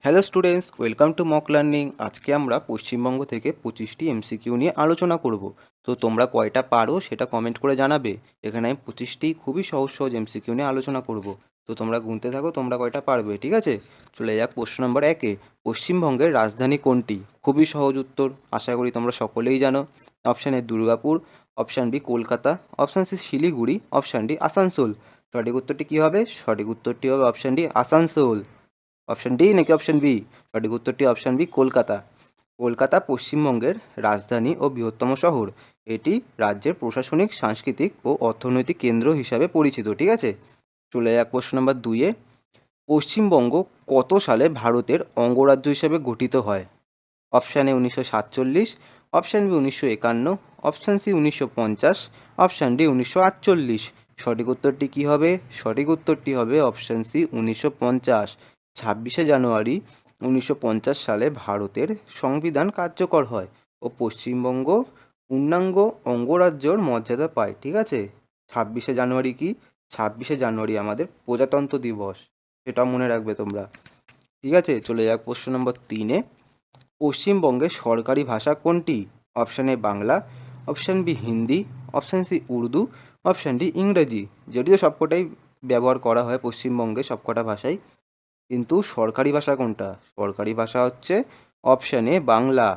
Hello students, welcome to mock learning. আজকে আমরা পশ্চিমবঙ্গ থেকে 25টি এমসিকিউ নিয়ে আলোচনা করব। তো তোমরা কয়টা পারো সেটা কমেন্ট করে জানাবে। এখানে আমি 25টি খুবই সহজ সহজ এমসিকিউ নিয়ে আলোচনা করব। তো তোমরা গুনতে থাকো তোমরা কয়টা পারবে, ঠিক আছে? চলে যাক প্রশ্ন নম্বর 1-এ। পশ্চিমবঙ্গের রাজধানী কোনটি? খুবই সহজ উত্তর, আশা করি তোমরা সকলেই জানো। Option A Durgapur, option B Kolkata, option C Siliguri, option D Asansol. সঠিক উত্তরটি কী হবে? সঠিক উত্তরটি হবে option D Asansol. Option D নাকি অপশন বি? সঠিক উত্তরটি অপশন বি কলকাতা। কলকাতা পশ্চিমবঙ্গের রাজধানী ও বৃহত্তম শহর। এটি রাজ্যের প্রশাসনিক, সাংস্কৃতিক ও অর্থনৈতিক কেন্দ্র হিসাবে পরিচিত, ঠিক আছে? চলে যাক প্রশ্ন নম্বর 2-এ। পশ্চিমবঙ্গ কত সালে ভারতের অঙ্গরাজ্য হিসেবে গঠিত হয়? Option A 1947, option B 1951, option C 1950, option D 1948। সঠিক উত্তরটি কী হবে? সঠিক উত্তরটি হবে অপশান সি 1950। 26শে জানুয়ারি 1950 সালে ভারতের সংবিধান কার্যকর হয় ও পশ্চিমবঙ্গ পূর্ণাঙ্গ অঙ্গরাজ্যর মর্যাদা পায়, ঠিক আছে? 26শে জানুয়ারি কি? 26শে জানুয়ারি আমাদের প্রজাতন্ত্র দিবস, সেটা মনে রাখবে তোমরা, ঠিক আছে? চলে যাক প্রশ্ন নম্বর 3-এ। পশ্চিমবঙ্গের সরকারি ভাষা কোনটি? Option A Bangla, option B Hindi, option C Urdu, option D ইংরেজি। যদিও সবকটাই ব্যবহার করা হয় পশ্চিমবঙ্গে, সবকটা ভাষাই, কিন্তু সরকারি ভাষা কোনটা? সরকারি ভাষা হচ্ছে অপশান এ বাংলা।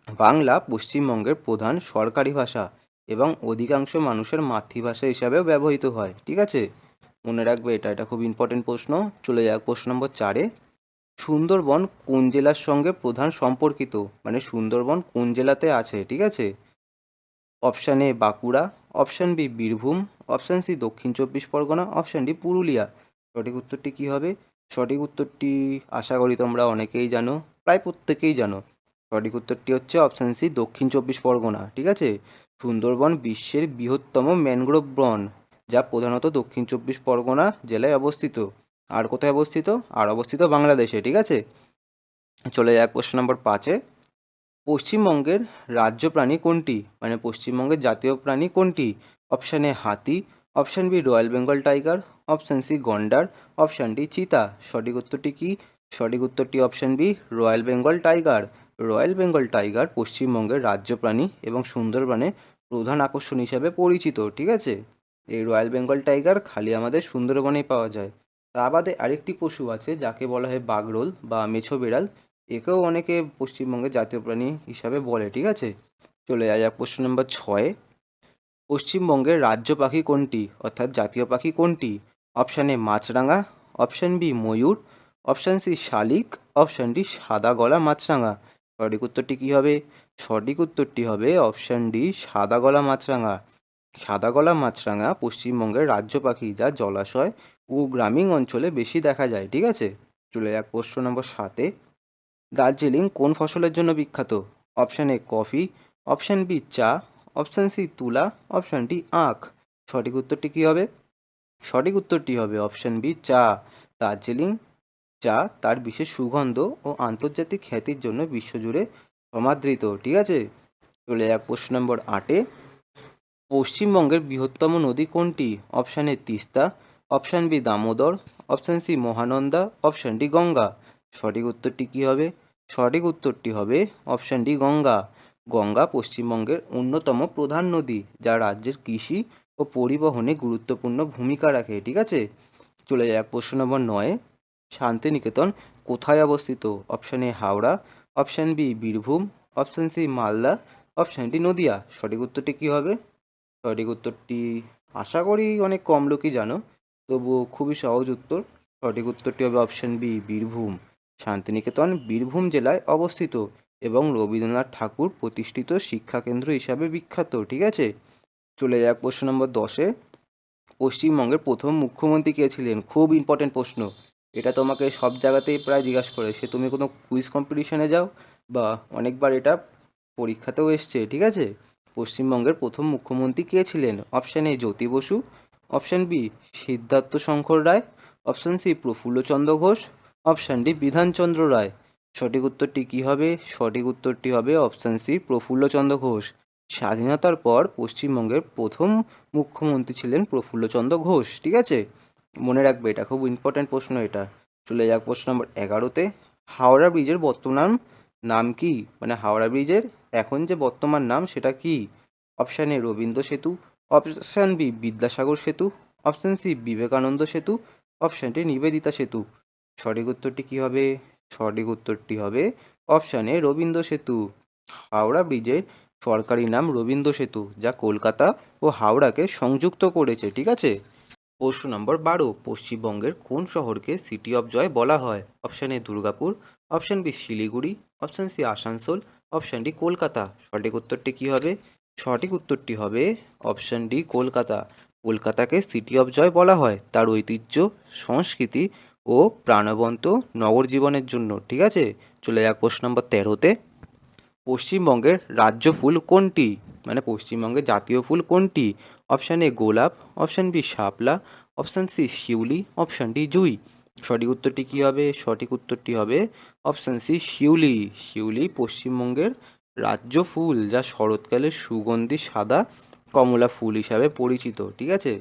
বাংলা পশ্চিমবঙ্গের প্রধান সরকারি ভাষা এবং অধিকাংশ মানুষের মাতৃভাষা হিসাবেও ব্যবহৃত হয়, ঠিক আছে? মনে রাখবে এটা, এটা খুব ইম্পর্টেন্ট প্রশ্ন। চলে যাক প্রশ্ন নম্বর 4-এ। সুন্দরবন কোন জেলার সঙ্গে প্রধান সম্পর্কিত? মানে সুন্দরবন কোন জেলাতে আছে, ঠিক আছে? Option A Bankura, option B Birbhum, option C Dakshin Chabbish Pargana, option D Purulia. সঠিক উত্তরটি কী হবে? সঠিক উত্তরটি আশা করি তোমরা অনেকেই জানো, প্রায় প্রত্যেকেই জানো। সঠিক উত্তরটি হচ্ছে অপশান সি দক্ষিণ চব্বিশ পরগনা, ঠিক আছে? সুন্দরবন বিশ্বের বৃহত্তম ম্যানগ্রোভ বন, যা প্রধানত দক্ষিণ চব্বিশ পরগনা জেলায় অবস্থিত। আর কোথায় অবস্থিত? আর অবস্থিত বাংলাদেশে, ঠিক আছে? চলে যাক প্রশ্ন নম্বর 5-এ। পশ্চিমবঙ্গের রাজ্য প্রাণী কোনটি? মানে পশ্চিমবঙ্গের জাতীয় প্রাণী কোনটি? অপশান এ হাতি, option B royal Bengal tiger, option C গন্ডার, অপশান ডি চিতা। সঠিক উত্তরটি কি? সঠিক উত্তরটি option B royal Bengal tiger. Royal Bengal tiger পশ্চিমবঙ্গের রাজ্য প্রাণী এবং সুন্দরবনে প্রধান আকর্ষণ হিসাবে পরিচিত, ঠিক আছে? এই রয়্যাল বেঙ্গল টাইগার খালি আমাদের সুন্দরবনেই পাওয়া যায়। তা বাদে আরেকটি পশু আছে যাকে বলা হয় বাগরোল বা মেছো বেড়াল। একেও অনেকে পশ্চিমবঙ্গের জাতীয় প্রাণী হিসাবে বলে, ঠিক আছে? চলে যাওয়া যাক প্রশ্ন নম্বর 6-এ। পশ্চিমবঙ্গের রাজ্য পাখি কোনটি, অর্থাৎ জাতীয় পাখি কোনটি? অপশান এ মাছরাঙা, অপশান বি ময়ূর, অপশান সি শালিক, অপশান ডি সাদা গলা মাছরাঙা। সঠিক উত্তরটি কী হবে? সঠিক উত্তরটি হবে অপশান ডি সাদা গলা মাছরাঙা। সাদা গলা মাছরাঙা পশ্চিমবঙ্গের রাজ্য পাখি, যা জলাশয় ও গ্রামীণ অঞ্চলে বেশি দেখা যায়, ঠিক আছে? চলে যাক প্রশ্ন নম্বর 7-এ। দার্জিলিং কোন ফসলের জন্য বিখ্যাত? Option A coffee, option B চা, অপশান সি তুলা, অপশান ডি আখ। সঠিক উত্তরটি কী হবে? সঠিক উত্তরটি হবে অপশান বি চা। দার্জিলিং চা তার বিশেষ সুগন্ধ ও আন্তর্জাতিক খ্যাতির জন্য বিশ্বজুড়ে সমাদৃত, ঠিক আছে? চলে যাক প্রশ্ন নম্বর 8-এ। পশ্চিমবঙ্গের বৃহত্তম নদী কোনটি? Option A Teesta, option B Damodar, option C Mahananda, option D Ganga. সঠিক উত্তরটি কী হবে? সঠিক উত্তরটি হবে অপশান ডি গঙ্গা। গঙ্গা পশ্চিমবঙ্গের অন্যতম প্রধান নদী, যা রাজ্যের কৃষি ও পরিবহনে গুরুত্বপূর্ণ ভূমিকা রাখে, ঠিক আছে? চলে যাক প্রশ্ন নম্বর 9-এ। শান্তিনিকেতন কোথায় অবস্থিত? Option A Howrah, option B Birbhum, option C Malda, option D Nadia. সঠিক উত্তরটি কী হবে? সঠিক উত্তরটি আশা করি অনেক কম লোকই জানো, তবুও খুবই সহজ উত্তর। সঠিক উত্তরটি হবে অপশান বি বীরভূম। শান্তিনিকেতন বীরভূম জেলায় অবস্থিত এবং রবীন্দ্রনাথ ঠাকুর প্রতিষ্ঠিত শিক্ষাকেন্দ্র হিসাবে বিখ্যাত, ঠিক আছে? চলে যাক প্রশ্ন নম্বর 10-এ। পশ্চিমবঙ্গের প্রথম মুখ্যমন্ত্রী কে ছিলেন? খুব ইম্পর্টেন্ট প্রশ্ন, এটা তোমাকে সব জায়গাতেই প্রায় জিজ্ঞাসা করে, সে তুমি কোনো কুইজ কম্পিটিশনে যাও বা অনেকবার এটা পরীক্ষাতেও এসছে, ঠিক আছে? পশ্চিমবঙ্গের প্রথম মুখ্যমন্ত্রী কে ছিলেন? Option A Jyoti Basu, option B Siddhartha Shankar Ray, option C Prafulla Chandra Ghosh, option D Bidhan Chandra Roy. সঠিক উত্তরটি কী হবে? সঠিক উত্তরটি হবে অপশান সি প্রফুল্লচন্দ্র ঘোষ। স্বাধীনতার পর পশ্চিমবঙ্গের প্রথম মুখ্যমন্ত্রী ছিলেন প্রফুল্লচন্দ্র ঘোষ, ঠিক আছে? মনে রাখবে, এটা খুব ইম্পর্ট্যান্ট প্রশ্ন এটা। চলে যাক প্রশ্ন নম্বর 11-তে। হাওড়া ব্রিজের বর্তমান নাম কি? মানে হাওড়া ব্রিজের এখন যে বর্তমান নাম সেটা কি? অপশান এ রবীন্দ্র সেতু, অপশান বি বিদ্যাসাগর সেতু, অপশান সি বিবেকানন্দ সেতু, অপশান ডি নিবেদিতা সেতু। সঠিক উত্তরটি কি হবে? সঠিক উত্তরটি হবে অপশান এ রবীন্দ্র সেতু। হাওড়া ব্রিজের সরকারি নাম রবীন্দ্র সেতু, যা কলকাতা ও হাওড়াকে সংযুক্ত করেছে, ঠিক আছে? প্রশ্ন নম্বর 12, পশ্চিমবঙ্গের কোন শহরকে সিটি অফ জয় বলা হয়? Option A Durgapur, option B Siliguri, option C Asansol, option D Kolkata. সঠিক উত্তরটি কি হবে? সঠিক উত্তরটি হবে অপশান ডি কলকাতা। কলকাতাকে সিটি অফ জয় বলা হয় তার ঐতিহ্য, সংস্কৃতি ও প্রাণবন্ত নগর জীবনের জন্য, ঠিক আছে? চলে যাক প্রশ্ন নম্বর 13তে। পশ্চিমবঙ্গের রাজ্য ফুল কোনটি? মানে পশ্চিমবঙ্গের জাতীয় ফুল কোনটি? অপশান এ গোলাপ, অপশান বি শাপলা, অপশান সি শিউলি, অপশান ডি জুঁই। সঠিক উত্তরটি কী হবে? সঠিক উত্তরটি হবে অপশান সি শিউলি। শিউলি পশ্চিমবঙ্গের রাজ্য ফুল, যা শরৎকালে সুগন্ধি সাদা কমলা ফুল হিসাবে পরিচিত, ঠিক আছে?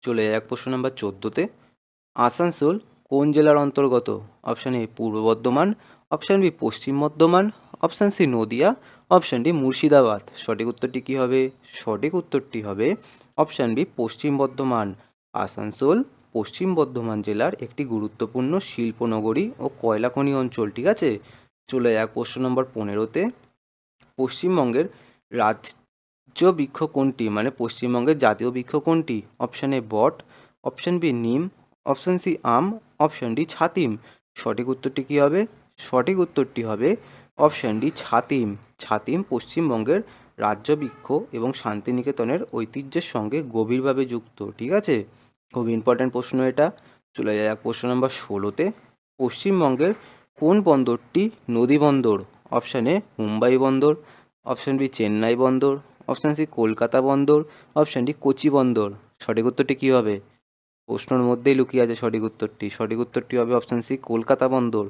চলে যাক প্রশ্ন নাম্বার 14তে। আসানসোল কোন জেলার অন্তর্গত? Option A Purba Bardhaman, option B Paschim Bardhaman, option C Nadia, option D Murshidabad. সঠিক উত্তরটি কী হবে? সঠিক উত্তরটি হবে অপশান বি পশ্চিম বর্ধমান। আসানসোল পশ্চিম বর্ধমান জেলার একটি গুরুত্বপূর্ণ শিল্পনগরী ও কয়লা খনি অঞ্চল, ঠিক আছে? চলে যাক প্রশ্ন নম্বর 15তে। পশ্চিমবঙ্গের রাজ্য বৃক্ষ কোনটি? মানে পশ্চিমবঙ্গের জাতীয় বৃক্ষ কোনটি? অপশান এ বট, অপশান বি নিম, অপশান সি আম, অপশান ডি ছাতিম। সঠিক উত্তরটি কী হবে? সঠিক উত্তরটি হবে অপশান ডি ছাতিম। ছাতিম পশ্চিমবঙ্গের রাজ্য বৃক্ষ এবং শান্তিনিকেতনের ঐতিহ্যের সঙ্গে গভীরভাবে যুক্ত, ঠিক আছে? খুব ইম্পর্ট্যান্ট প্রশ্ন এটা। চলে যাক প্রশ্ন নম্বর 16তে। পশ্চিমবঙ্গের কোন বন্দরটি নদী বন্দর? অপশান এ মুম্বাই বন্দর, অপশান বি চেন্নাই বন্দর, অপশান সি কলকাতা বন্দর, অপশান ডি কোচি বন্দর। সঠিক উত্তরটি কী হবে? প্রশ্নের মধ্যেই লুকিয়ে আছে সঠিক উত্তরটি। সঠিক উত্তরটি হবে অপশান সি কলকাতা বন্দর।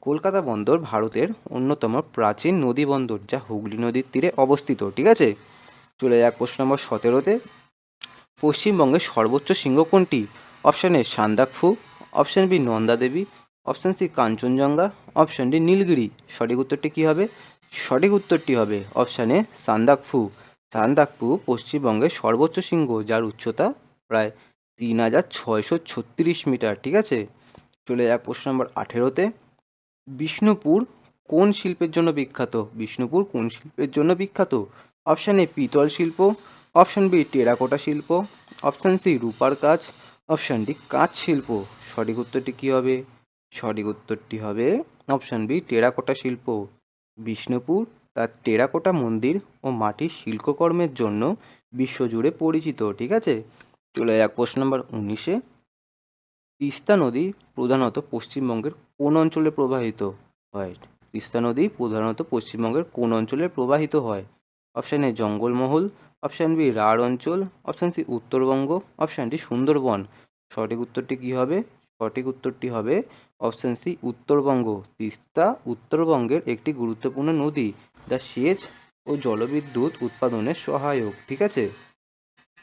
কলকাতা বন্দর ভারতের অন্যতম প্রাচীন নদী বন্দর, যা হুগলি নদীর তীরে অবস্থিত, ঠিক আছে? চলে যাক প্রশ্ন নম্বর 17তে। পশ্চিমবঙ্গের সর্বোচ্চ শৃঙ্গ কোনটি? Option A Sandakphu, option B Nanda Devi, option C Kanchenjunga, option D Nilgiri. সঠিক উত্তরটি কী হবে? সঠিক উত্তরটি হবে অপশান এ সান্দাকফু। সান্দাকফু পশ্চিমবঙ্গের সর্বোচ্চ শৃঙ্গ, যার উচ্চতা প্রায় 3636 মিটার, ঠিক আছে? চলে যাক প্রশ্ন নম্বর 18তে। বিষ্ণুপুর কোন শিল্পের জন্য বিখ্যাত? বিষ্ণুপুর কোন শিল্পের জন্য বিখ্যাত? অপশান এ পিতল শিল্প, অপশান বি টেরাকোটা শিল্প, অপশান সি রূপার কাজ, অপশান ডি কাঁচ শিল্প। সঠিক উত্তরটি কী হবে? সঠিক উত্তরটি হবে অপশান বি টেরাকোটা শিল্প। বিষ্ণুপুর তার টেরাকোটা মন্দির ও মাটির শিল্পকর্মের জন্য বিশ্বজুড়ে পরিচিত, ঠিক আছে? চলে যাক প্রশ্ন নম্বর 19-এ। তিস্তা নদী প্রধানত পশ্চিমবঙ্গের কোন অঞ্চলে প্রবাহিত হয়? তিস্তা নদী প্রধানত পশ্চিমবঙ্গের কোন অঞ্চলে প্রবাহিত হয়? Option A Jangalmahal, option B Rarh অঞ্চল, option C Uttarbanga, option D Sundarban. সঠিক উত্তরটি কী হবে? সঠিক উত্তরটি হবে অপশান সি উত্তরবঙ্গ। তিস্তা উত্তরবঙ্গের একটি গুরুত্বপূর্ণ নদী, যা সেচ ও জলবিদ্যুৎ উৎপাদনের সহায়ক, ঠিক আছে?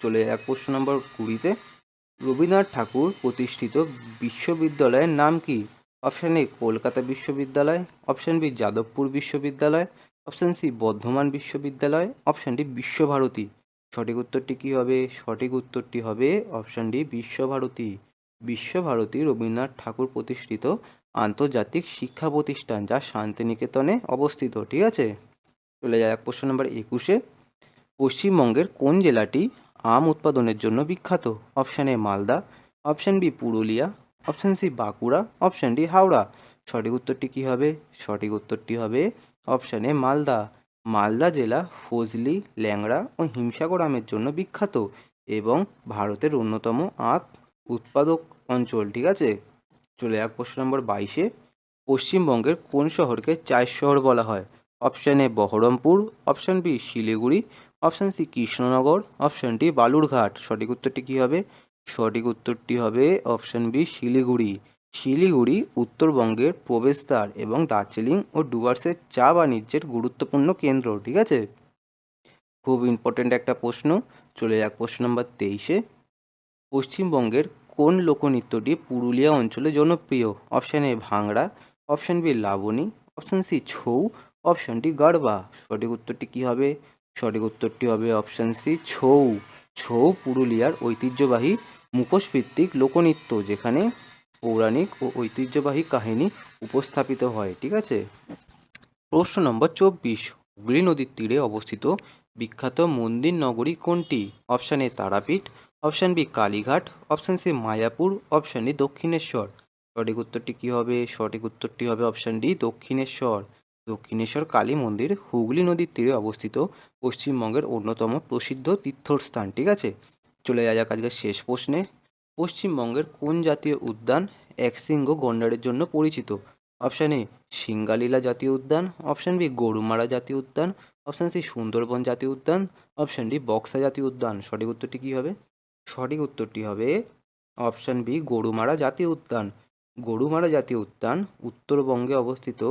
চলে যাক প্রশ্ন নম্বর 20-তে। রবীন্দ্রনাথ ঠাকুর প্রতিষ্ঠিত বিশ্ববিদ্যালয়ের নাম কি? অপশান এ কলকাতা বিশ্ববিদ্যালয়, অপশান বি যাদবপুর বিশ্ববিদ্যালয়, অপশান সি বর্ধমান বিশ্ববিদ্যালয়, অপশান ডি বিশ্বভারতী। সঠিক উত্তরটি কী হবে? সঠিক উত্তরটি হবে অপশান ডি বিশ্বভারতী। বিশ্বভারতী রবীন্দ্রনাথ ঠাকুর প্রতিষ্ঠিত আন্তর্জাতিক শিক্ষা প্রতিষ্ঠান, যা শান্তিনিকেতনে অবস্থিত, ঠিক আছে? চলে যাক প্রশ্ন নম্বর 21-এ। পশ্চিমবঙ্গের কোন জেলাটি আম উৎপাদনের জন্য বিখ্যাত? Option A Malda, option B Purulia, option C Bankura, option D Howrah. সঠিক উত্তরটি কী হবে? সঠিক উত্তরটি হবে অপশান এ মালদা। মালদা জেলা ফজলি, ল্যাংড়া ও হিমসাগর আমের জন্য বিখ্যাত এবং ভারতের অন্যতম আখ উৎপাদক অঞ্চল, ঠিক আছে? চলে যাক প্রশ্ন নম্বর 22-এ। পশ্চিমবঙ্গের কোন শহরকে চায়ের শহর বলা হয়? Option A Baharampur, option B Siliguri, option C Krishnanagar, option D Balurghat. সঠিক উত্তরটি কী হবে? সঠিক উত্তরটি হবে অপশান বি শিলিগুড়ি। শিলিগুড়ি উত্তরবঙ্গের প্রবেশদ্বার এবং দার্জিলিং ও ডুয়ার্সের চা বাণিজ্যের গুরুত্বপূর্ণ কেন্দ্র, ঠিক আছে? খুব ইম্পর্ট্যান্ট একটা প্রশ্ন। চলে যাক প্রশ্ন নম্বর 23-এ। পশ্চিমবঙ্গের কোন লোকনৃত্যটি পুরুলিয়া অঞ্চলে জনপ্রিয়? অপশান এ ভাংড়া, option B Labani, option C Chhau, option D Garba. সঠিক উত্তরটি কী হবে? সঠিক উত্তরটি হবে অপশন সি ছৌ। ছৌ পুরুলিয়ার ঐতিহ্যবাহী মুখোশভিত্তিক লোকনৃত্য, যেখানে পৌরাণিক ও ঐতিহ্যবাহী কাহিনী উপস্থাপিত হয়। ঠিক আছে। প্রশ্ন নম্বর 24, হুগলি নদীর তীরে অবস্থিত বিখ্যাত মন্দির নগরী কোনটি? Option A Tarapith, option B Kalighat, option C Mayapur, option D Dakshineswar. সঠিক উত্তরটি কী হবে? সঠিক উত্তরটি হবে অপশান ডি দক্ষিণেশ্বর। দক্ষিণেশ্বর কালী মন্দির হুগলি নদীর তীরে অবস্থিত পশ্চিমবঙ্গের অন্যতম প্রসিদ্ধ তীর্থস্থান। ঠিক আছে। চলে যাওয়া যাক আজকের শেষ প্রশ্নে। পশ্চিমবঙ্গের কোন জাতীয় উদ্যান একশৃঙ্গ গন্ডারের জন্য পরিচিত? অপশান এ সিঙ্গালীলা জাতীয় উদ্যান, অপশান বি গরুমারা জাতীয় উদ্যান, অপশান সি সুন্দরবন জাতীয় উদ্যান, অপশান ডি বক্সা জাতীয় উদ্যান। সঠিক উত্তরটি কী হবে? সঠিক উত্তরটি হবে অপশান বি গরুমারা জাতীয় উদ্যান। গরুমারা জাতীয় উদ্যান উত্তরবঙ্গে অবস্থিত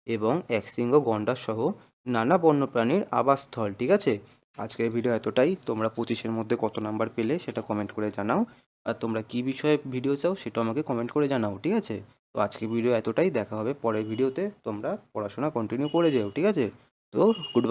এবং একশৃঙ্গ গন্ডার সহ নানা বন্যপ্রাণীর আবাসস্থল। ঠিক আছে। আজকের ভিডিও এতটাই। তোমরা 25-এর মধ্যে কত নাম্বার পেলে সেটা কমেন্ট করে জানাও, আর তোমরা কী বিষয়ে ভিডিও চাও সেটাও আমাকে কমেন্ট করে জানাও। ঠিক আছে। তো আজকের ভিডিও এতটাই। দেখা হবে পরের ভিডিওতে। তোমরা পড়াশোনা কন্টিনিউ করে যেও। ঠিক আছে। তো গুড বাই।